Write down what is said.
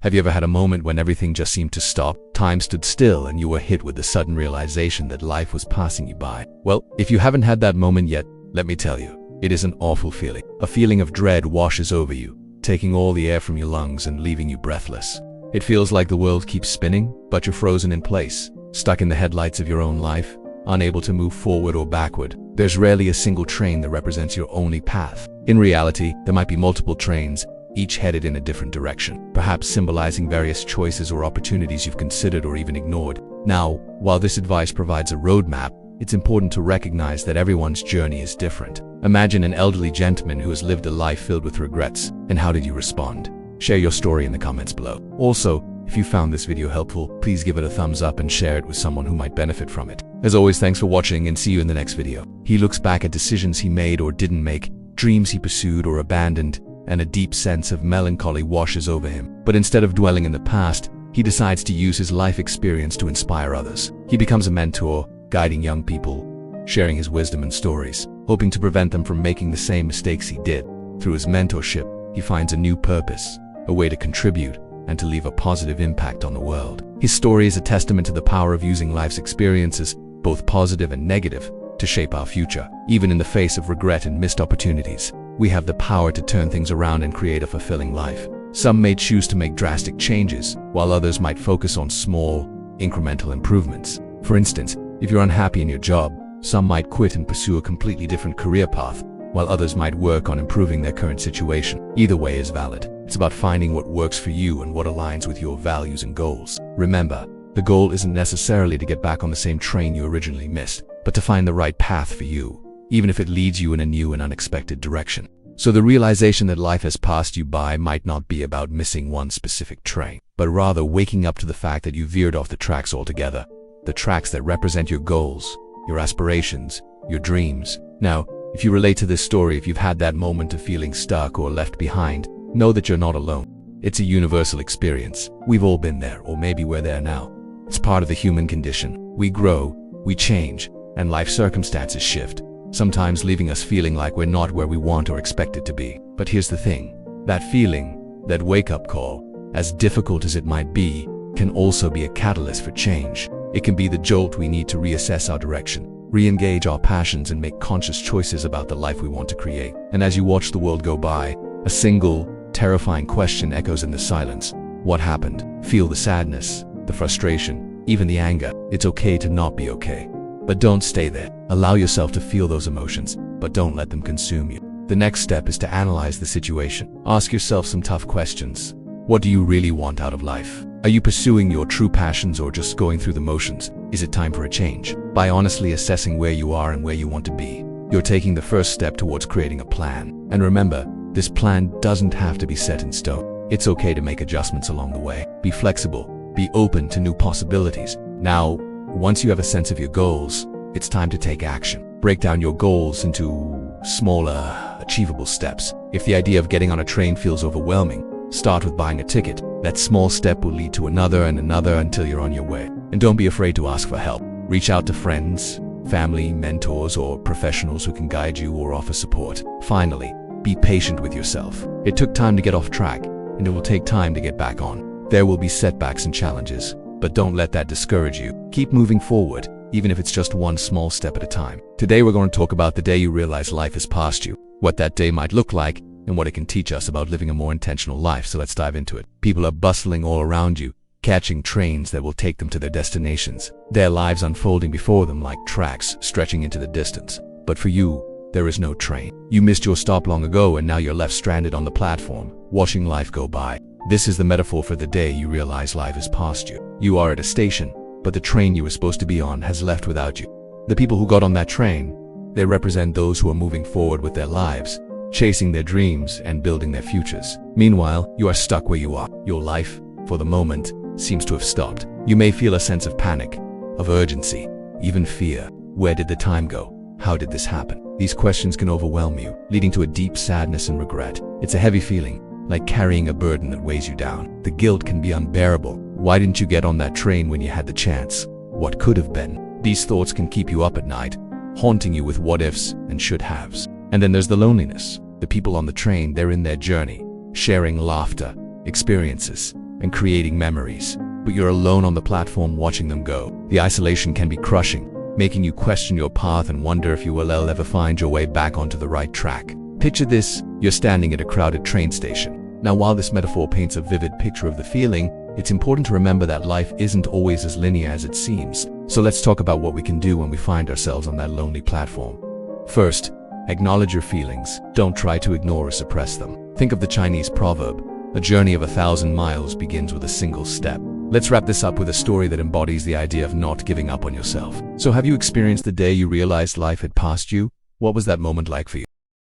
Have you ever had a moment when everything just seemed to stop? Time stood still and you were hit with the sudden realization that life was passing you by. Well, if you haven't had that moment yet, let me tell you, it is an awful feeling. A feeling of dread washes over you, taking all the air from your lungs and leaving you breathless. It feels like the world keeps spinning, but you're frozen in place, stuck in the headlights of your own life, unable to move forward or backward. There's rarely a single train that represents your only path. In reality, there might be multiple trains, each headed in a different direction, perhaps symbolizing various choices or opportunities you've considered or even ignored. Now, while this advice provides a roadmap, it's important to recognize that everyone's journey is different. Imagine an elderly gentleman who has lived a life filled with regrets, and how did you respond? Share your story in the comments below. Also, if you found this video helpful, please give it a thumbs up and share it with someone who might benefit from it. As always, thanks for watching and see you in the next video. He looks back at decisions he made or didn't make, dreams he pursued or abandoned, and a deep sense of melancholy washes over him. But instead of dwelling in the past, he decides to use his life experience to inspire others. He becomes a mentor, guiding young people, sharing his wisdom and stories, hoping to prevent them from making the same mistakes he did. Through his mentorship, he finds a new purpose, a way to contribute, and to leave a positive impact on the world. His story is a testament to the power of using life's experiences, both positive and negative, to shape our future. Even in the face of regret and missed opportunities, we have the power to turn things around and create a fulfilling life. Some may choose to make drastic changes, while others might focus on small, incremental improvements. For instance, if you're unhappy in your job, some might quit and pursue a completely different career path, while others might work on improving their current situation. Either way is valid. It's about finding what works for you and what aligns with your values and goals. Remember, the goal isn't necessarily to get back on the same train you originally missed, but to find the right path for you, even if it leads you in a new and unexpected direction. So the realization that life has passed you by might not be about missing one specific train, but rather waking up to the fact that you veered off the tracks altogether, the tracks that represent your goals, your aspirations, your dreams. Now, if you relate to this story, if you've had that moment of feeling stuck or left behind, know that you're not alone. It's a universal experience. We've all been there, or maybe we're there now. It's part of the human condition. We grow, we change, and life circumstances shift, sometimes leaving us feeling like we're not where we want or expected to be. But here's the thing, that feeling, that wake-up call, as difficult as it might be, can also be a catalyst for change. It can be the jolt we need to reassess our direction, re-engage our passions, and make conscious choices about the life we want to create. And as you watch the world go by, a single, terrifying question echoes in the silence. What happened? Feel the sadness, the frustration, even the anger. It's okay to not be okay. But don't stay there. Allow yourself to feel those emotions, but don't let them consume you. The next step is to analyze the situation. Ask yourself some tough questions. What do you really want out of life? Are you pursuing your true passions or just going through the motions? Is it time for a change? By honestly assessing where you are and where you want to be, you're taking the first step towards creating a plan. And remember, this plan doesn't have to be set in stone. It's okay to make adjustments along the way. Be flexible, be open to new possibilities. Now, once you have a sense of your goals, it's time to take action. Break down your goals into smaller, achievable steps. If the idea of getting on a train feels overwhelming, start with buying a ticket. That small step will lead to another and another until you're on your way. And don't be afraid to ask for help. Reach out to friends, family, mentors, or professionals who can guide you or offer support. Finally, be patient with yourself. It took time to get off track, and it will take time to get back on. There will be setbacks and challenges, but don't let that discourage you. Keep moving forward, even if it's just one small step at a time. Today we're going to talk about the day you realize life has passed you, what that day might look like, and what it can teach us about living a more intentional life. So let's dive into it. People are bustling all around you, catching trains that will take them to their destinations. Their lives unfolding before them like tracks stretching into the distance. But for you, there is no train. You missed your stop long ago and now you're left stranded on the platform, watching life go by. This is the metaphor for the day you realize life has passed you. You are at a station, but the train you were supposed to be on has left without you. The people who got on that train, they represent those who are moving forward with their lives, chasing their dreams and building their futures. Meanwhile, you are stuck where you are. Your life, for the moment, seems to have stopped. You may feel a sense of panic, of urgency, even fear. Where did the time go? How did this happen? These questions can overwhelm you, leading to a deep sadness and regret. It's a heavy feeling, like carrying a burden that weighs you down. The guilt can be unbearable. Why didn't you get on that train when you had the chance? What could have been? These thoughts can keep you up at night, haunting you with what-ifs and should-haves. And then there's the loneliness. The people on the train, they're in their journey, sharing laughter, experiences, and creating memories. But you're alone on the platform watching them go. The isolation can be crushing, making you question your path and wonder if you will ever find your way back onto the right track. Picture this: you're standing at a crowded train station. Now, while this metaphor paints a vivid picture of the feeling, it's important to remember that life isn't always as linear as it seems. So let's talk about what we can do when we find ourselves on that lonely platform. First, acknowledge your feelings. Don't try to ignore or suppress them. Think of the Chinese proverb, "A journey of 1,000 miles begins with a single step." Let's wrap this up with a story that embodies the idea of not giving up on yourself. So have you experienced the day you realized life had passed you? What was that moment like for you?